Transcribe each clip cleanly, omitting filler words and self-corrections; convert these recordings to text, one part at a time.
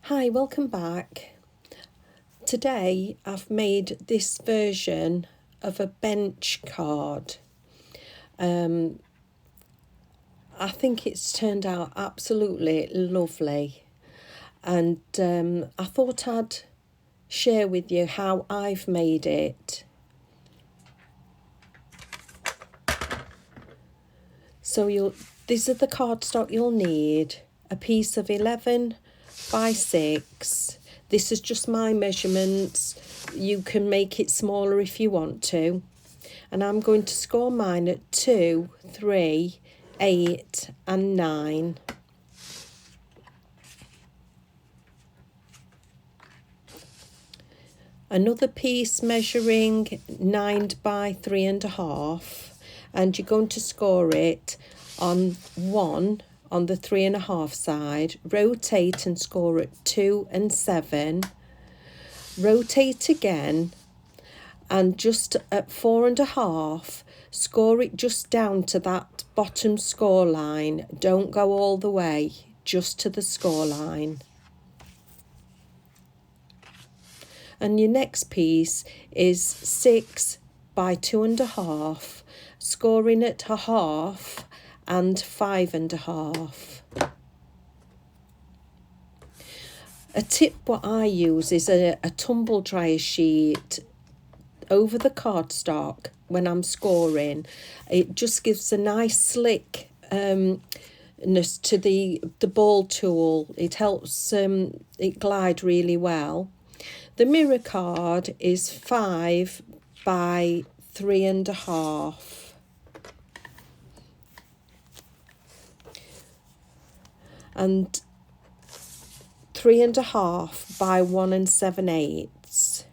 Hi, welcome back. Today I've made this version of a bench card. I think it's turned out absolutely lovely, and I thought I'd share with you how I've made it. So these are the cardstock you'll need. A piece of 11 by 6. This is just my measurements. You can make it smaller if you want to. And I'm going to score mine at 2, 3, 8 and 9. Another piece measuring 9 by 3.5, and you're going to score it on 1 on the 3.5 side, rotate and score at 2 and 7, rotate again, and just at 4.5 score it just down to that bottom score line. Don't go all the way, just to the score line. And your next piece is 6 by 2.5, scoring at 1/2 and 5.5. A tip what I use is a tumble dryer sheet over the cardstock when I'm scoring. It just gives a nice slick ness to the ball tool. It helps it glide really well. The mirror card is 5 by 3.5. And 3.5 by 1 7/8.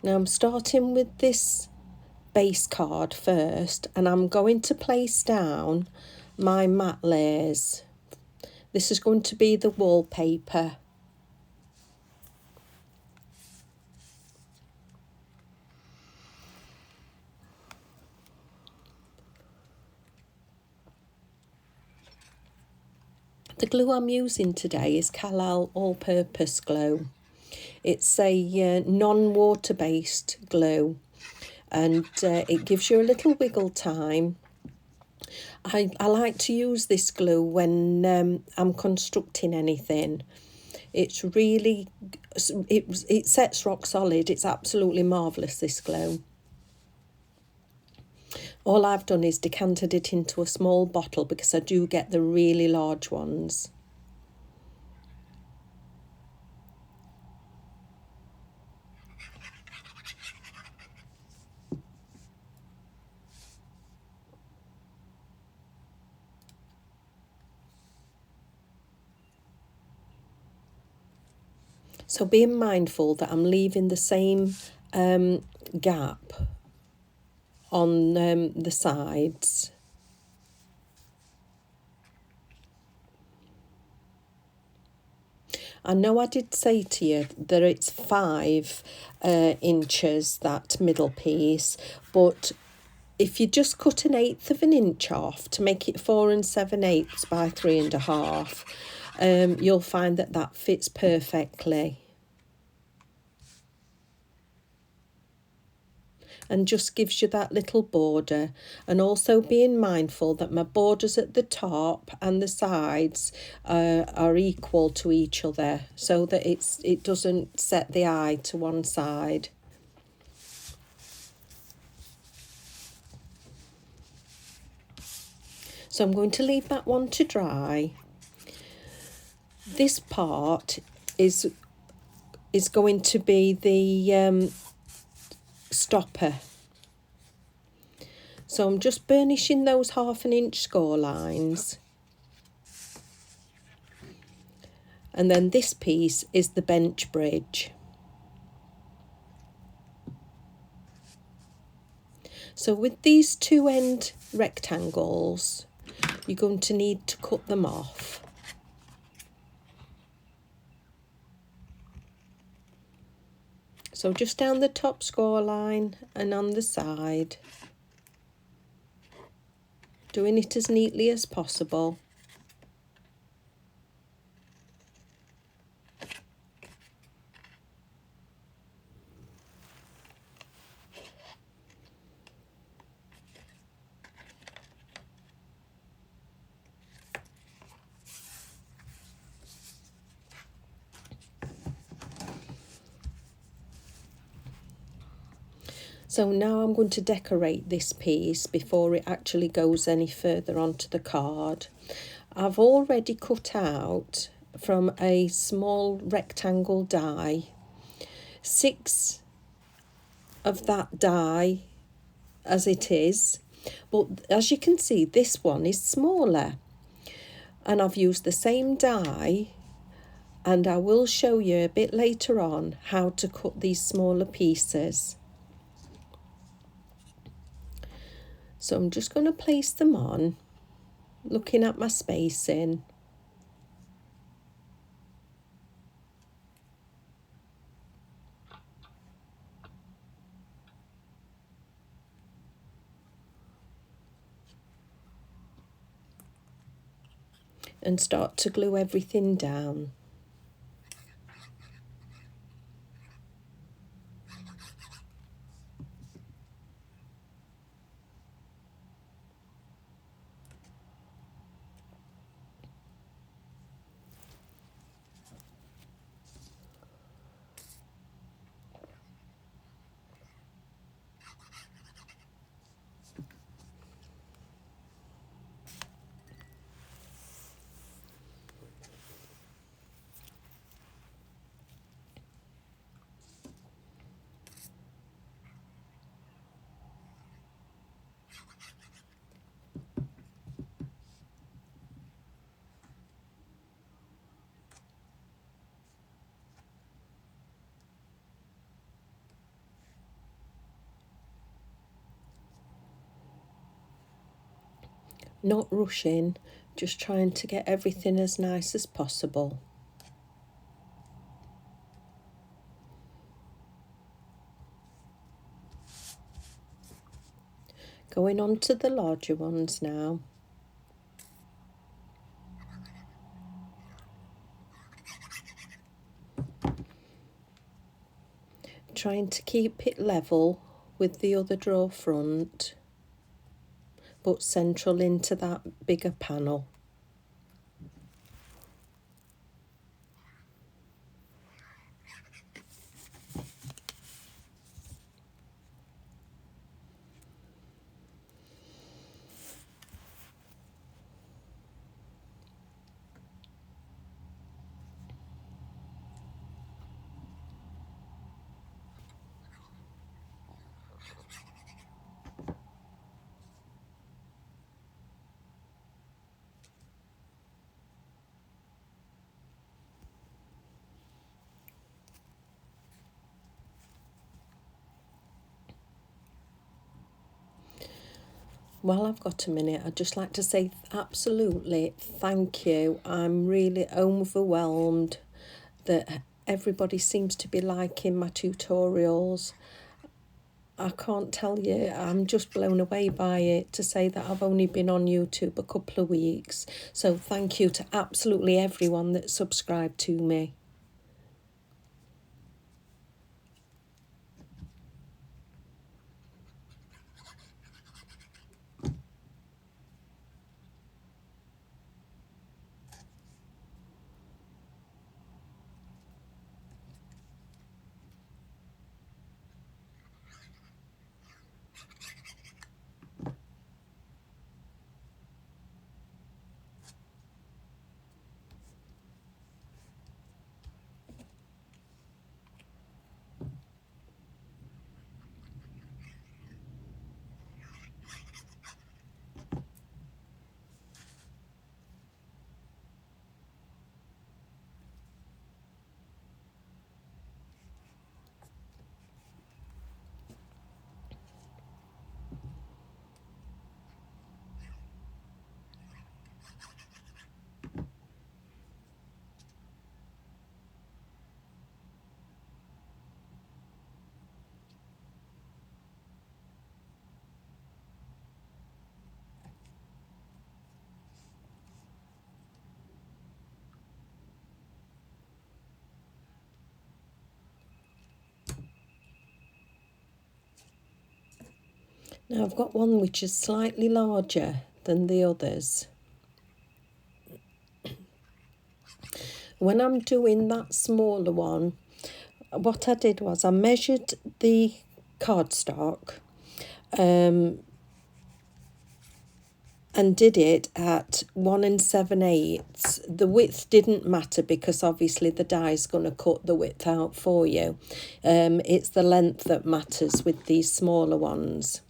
Now I'm starting with this base card first, and I'm going to place down my matte layers. This is going to be the wallpaper. The glue I'm using today is Kalal All-Purpose Glue. It's a non-water based glue, and it gives you a little wiggle time. I like to use this glue when I'm constructing anything. It's really, it sets rock solid. It's absolutely marvellous, this glue. All I've done is decanted it into a small bottle because I do get the really large ones. So being mindful that I'm leaving the same gap on the sides. I know I did say to you that it's 5 inches, that middle piece, but if you just cut 1/8 of an inch off to make it 4 7/8 by 3.5, you'll find that that fits perfectly. And just gives you that little border, and also being mindful that my borders at the top and the sides are equal to each other, so that it doesn't set the eye to one side. So I'm going to leave that one to dry. This part is going to be the stopper. So I'm just burnishing those 1/2 inch score lines. And then this piece is the bench bridge. So with these 2 end rectangles, you're going to need to cut them off. So just down the top score line and on the side, doing it as neatly as possible. So now I'm going to decorate this piece before it actually goes any further onto the card. I've already cut out from a small rectangle die 6 of that die as it is, but as you can see this one is smaller, and I've used the same die, and I will show you a bit later on how to cut these smaller pieces. So I'm just going to place them on, looking at my spacing. And start to glue everything down. Not rushing, just trying to get everything as nice as possible. Going on to the larger ones now. Trying to keep it level with the other drawer front, but central into that bigger panel. While I've got a minute, I'd just like to say absolutely thank you. I'm really overwhelmed that everybody seems to be liking my tutorials. I can't tell you, I'm just blown away by it, to say that I've only been on YouTube a couple of weeks. So thank you to absolutely everyone that subscribed to me. Now I've got one which is slightly larger than the others. When I'm doing that smaller one, what I did was I measured the cardstock and did it at 1 7/8. The width didn't matter because obviously the die's going to cut the width out for you. It's the length that matters with these smaller ones.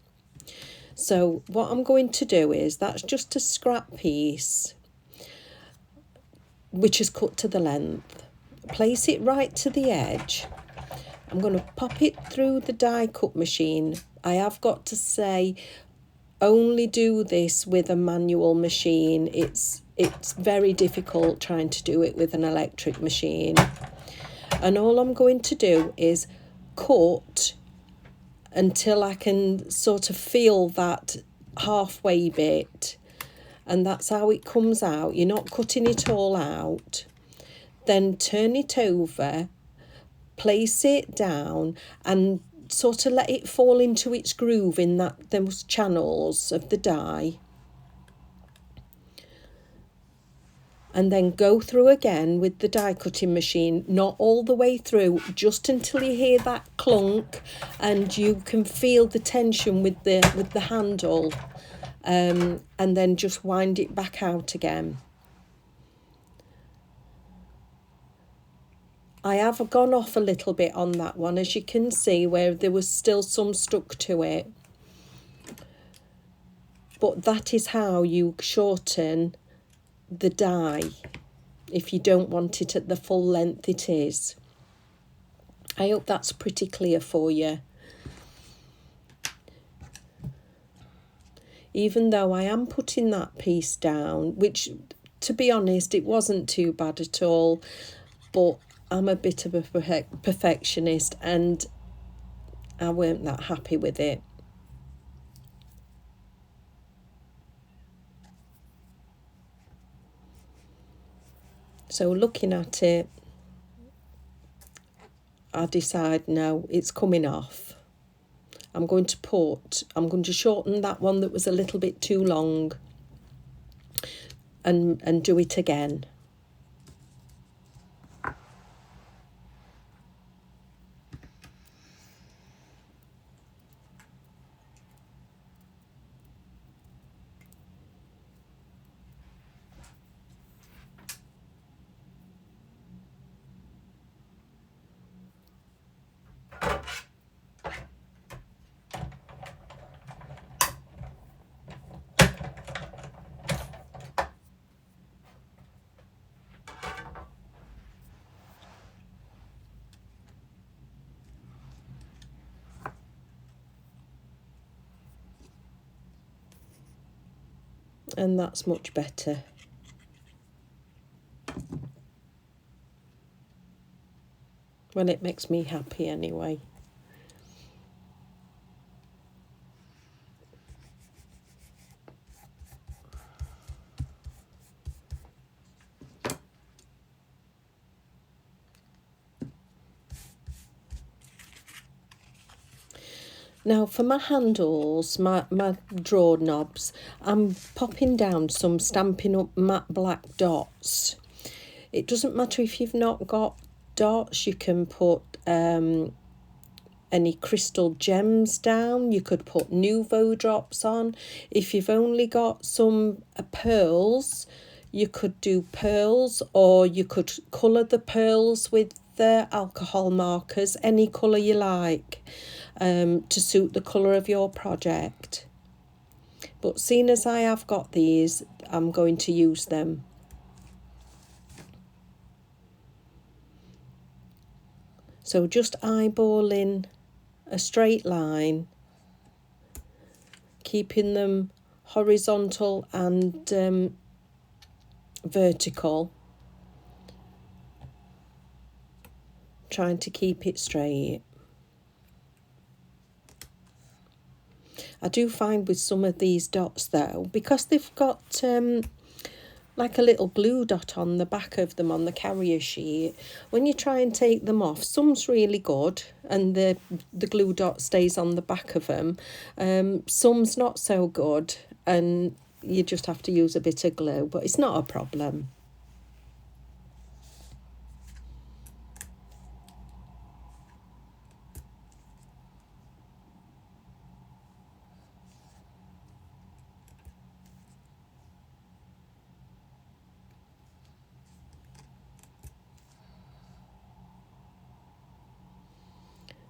So what I'm going to do is, that's just a scrap piece which is cut to the length. Place it right to the edge. I'm going to pop it through the die cut machine. I have got to say, only do this with a manual machine. It's very difficult trying to do it with an electric machine. And all I'm going to do is cut until I can sort of feel that halfway bit, and that's how it comes out. You're not cutting it all out. Then turn it over, place it down, and sort of let it fall into its groove in those channels of the die. And then go through again with the die cutting machine, not all the way through, just until you hear that clunk and you can feel the tension with the handle, and then just wind it back out again. I have gone off a little bit on that one, as you can see, where there was still some stuck to it. But that is how you shorten the die if you don't want it at the full length it is. I hope that's pretty clear for you. Even though I am putting that piece down, which, to be honest, it wasn't too bad at all, but I'm a bit of a perfectionist and I weren't that happy with it. So looking at it, I decide, no, it's coming off. I'm going to shorten that one that was a little bit too long and do it again. And that's much better. Well, it makes me happy anyway. Now for my handles, my drawer knobs, I'm popping down some Stampin' Up matte black dots. It doesn't matter if you've not got dots, you can put any crystal gems down. You could put Nuvo drops on. If you've only got some pearls, you could do pearls, or you could colour the pearls with the alcohol markers, any colour you like, to suit the colour of your project. But seeing as I have got these, I'm going to use them. So just eyeballing a straight line, keeping them horizontal and vertical, trying to keep it straight. I do find with some of these dots though, because they've got like a little glue dot on the back of them on the carrier sheet. When you try and take them off, some's really good and the glue dot stays on the back of them. Some's not so good and you just have to use a bit of glue, but it's not a problem.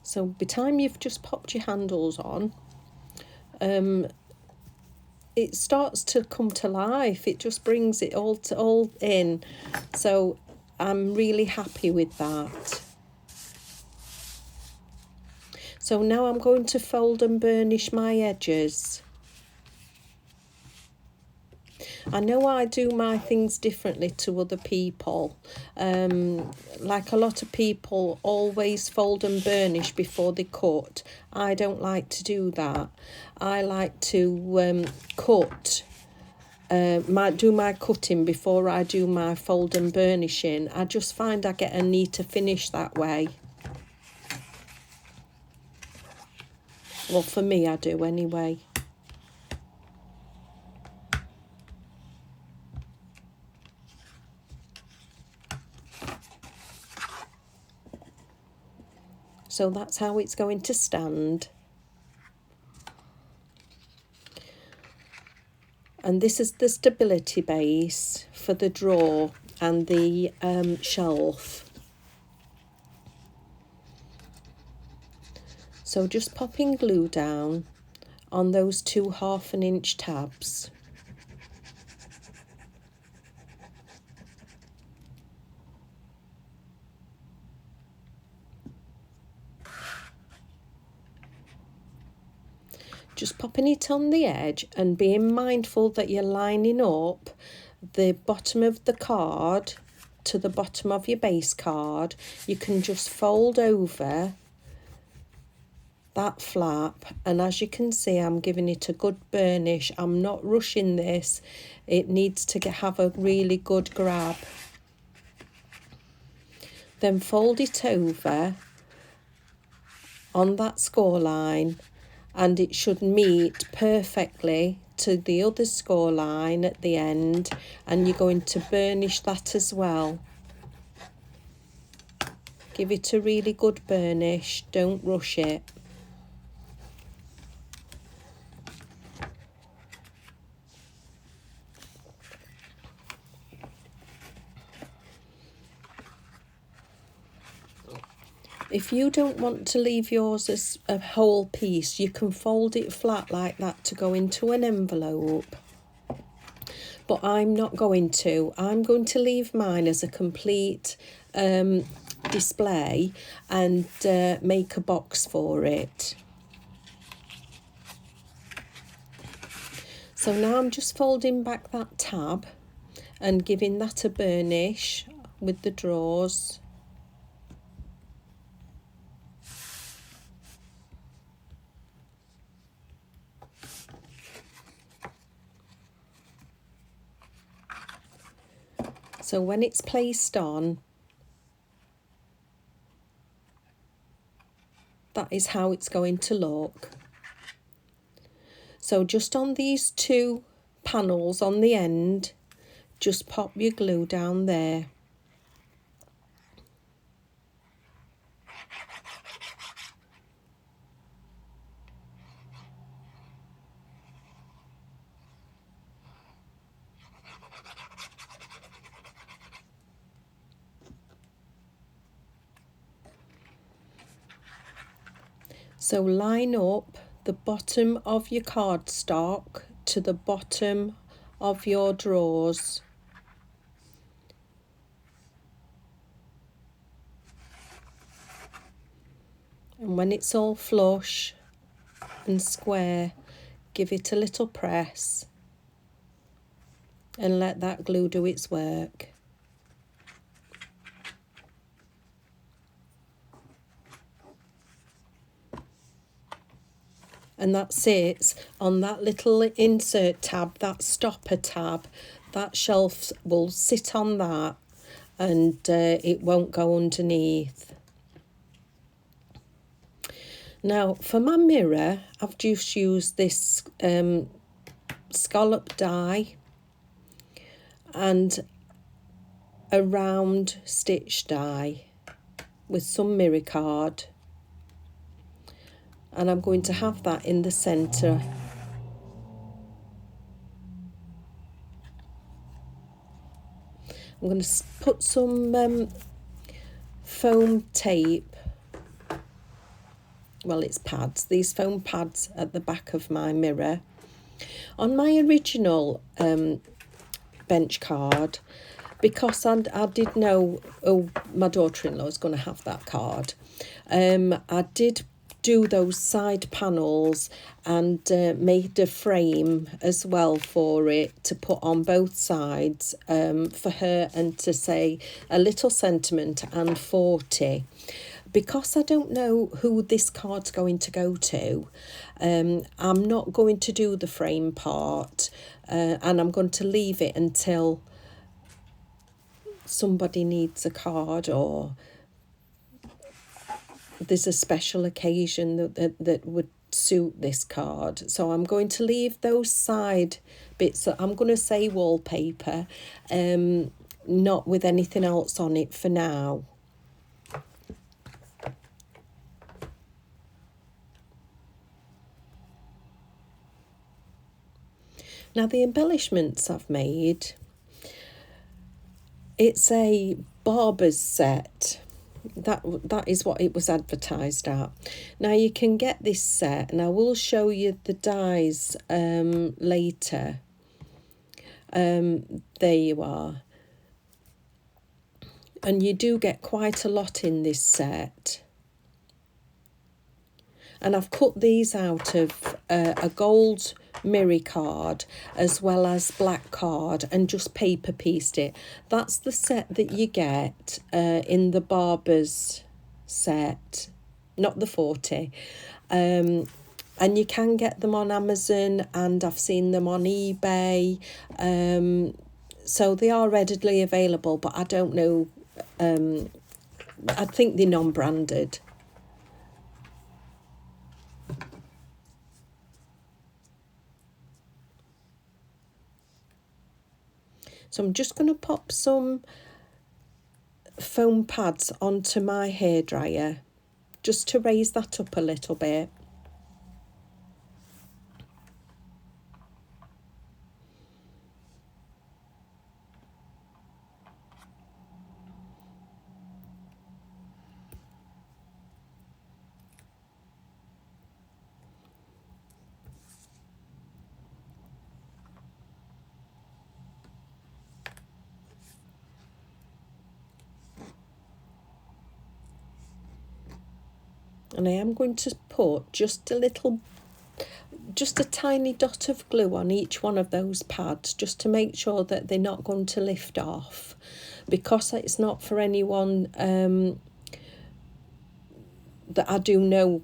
So by the time you've just popped your handles on, it starts to come to life. It just brings it all in. So I'm really happy with that. So now I'm going to fold and burnish my edges. I know I do my things differently to other people. Like a lot of people always fold and burnish before they cut. I don't like to do that. I like to cut, do my cutting before I do my fold and burnishing. I just find I get a neater finish that way. Well, for me, I do anyway. So that's how it's going to stand. And this is the stability base for the drawer and the shelf. So just popping glue down on those 2 1/2 inch tabs. Just popping it on the edge and being mindful that you're lining up the bottom of the card to the bottom of your base card. You can just fold over that flap, and as you can see, I'm giving it a good burnish. I'm not rushing this. It needs to have a really good grab. Then fold it over on that score line, and it should meet perfectly to the other score line at the end, and you're going to burnish that as well. Give it a really good burnish, don't rush it. If you don't want to leave yours as a whole piece, you can fold it flat like that to go into an envelope. But I'm not going to. I'm going to leave mine as a complete display and make a box for it. So now I'm just folding back that tab and giving that a burnish with the drawers. So when it's placed on, that is how it's going to look. So just on these 2 panels on the end, just pop your glue down there. So line up the bottom of your cardstock to the bottom of your drawers. And when it's all flush and square, give it a little press and let that glue do its work. And that sits on that little insert tab, that stopper tab, that shelf will sit on that, and it won't go underneath. Now for my mirror, I've just used this scallop die and a round stitch die with some mirror card, and I'm going to have that in the centre. I'm going to put some foam tape, well, it's pads, these foam pads at the back of my mirror. On my original bench card, because I did know, oh, my daughter-in-law is going to have that card, I did do those side panels and made a frame as well for it to put on both sides for her, and to say a little sentiment and 40. Because I don't know who this card's going to go to, I'm not going to do the frame part, and I'm going to leave it until somebody needs a card, or there's a special occasion that would suit this card. So I'm going to leave those side bits. I'm going to say wallpaper, not with anything else on it for now. Now the embellishments I've made, it's a barber's set. That is what it was advertised at. Now you can get this set, and I will show you the dies later. There you are. And you do get quite a lot in this set. And I've cut these out of a gold mirror card as well as black card, and just paper pieced it. That's the set that you get in the barber's set, not the 40. And you can get them on Amazon, and I've seen them on eBay. So they are readily available, but I don't know, I think they're non-branded. So I'm just going to pop some foam pads onto my hairdryer, just to raise that up a little bit. And I am going to put just a tiny dot of glue on each one of those pads, just to make sure that they're not going to lift off, because it's not for anyone that I do know,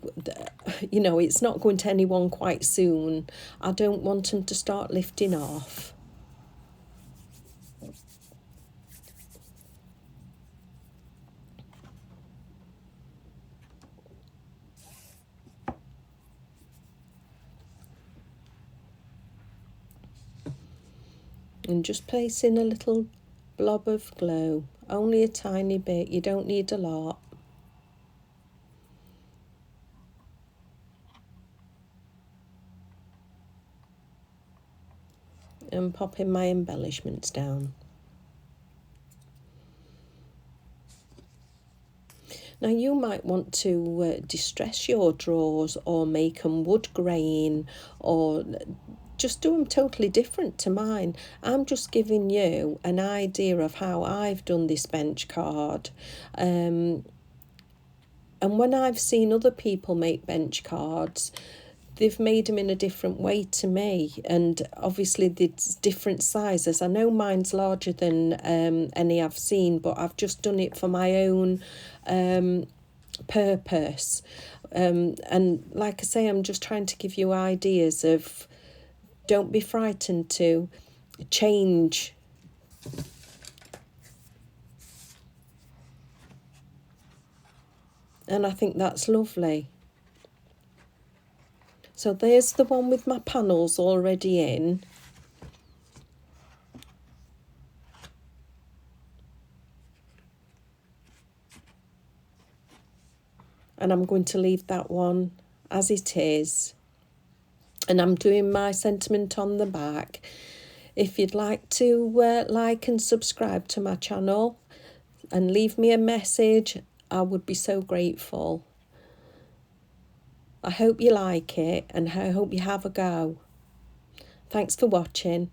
you know, it's not going to anyone quite soon. I don't want them to start lifting off. And just place in a little blob of glue, only a tiny bit, you don't need a lot. And popping my embellishments down. Now you might want to distress your drawers, or make them wood grain, or just do them totally different to mine. I'm just giving you an idea of how I've done this bench card. And when I've seen other people make bench cards, they've made them in a different way to me, and obviously there's different sizes. I know mine's larger than any I've seen, but I've just done it for my own purpose. And like I say, I'm just trying to give you ideas of, don't be frightened to change And I think that's lovely. So there's the one with my panels already in. And I'm going to leave that one as it is. And I'm doing my sentiment on the back. If you'd like to like and subscribe to my channel and leave me a message, I would be so grateful. I hope you like it and I hope you have a go. Thanks for watching.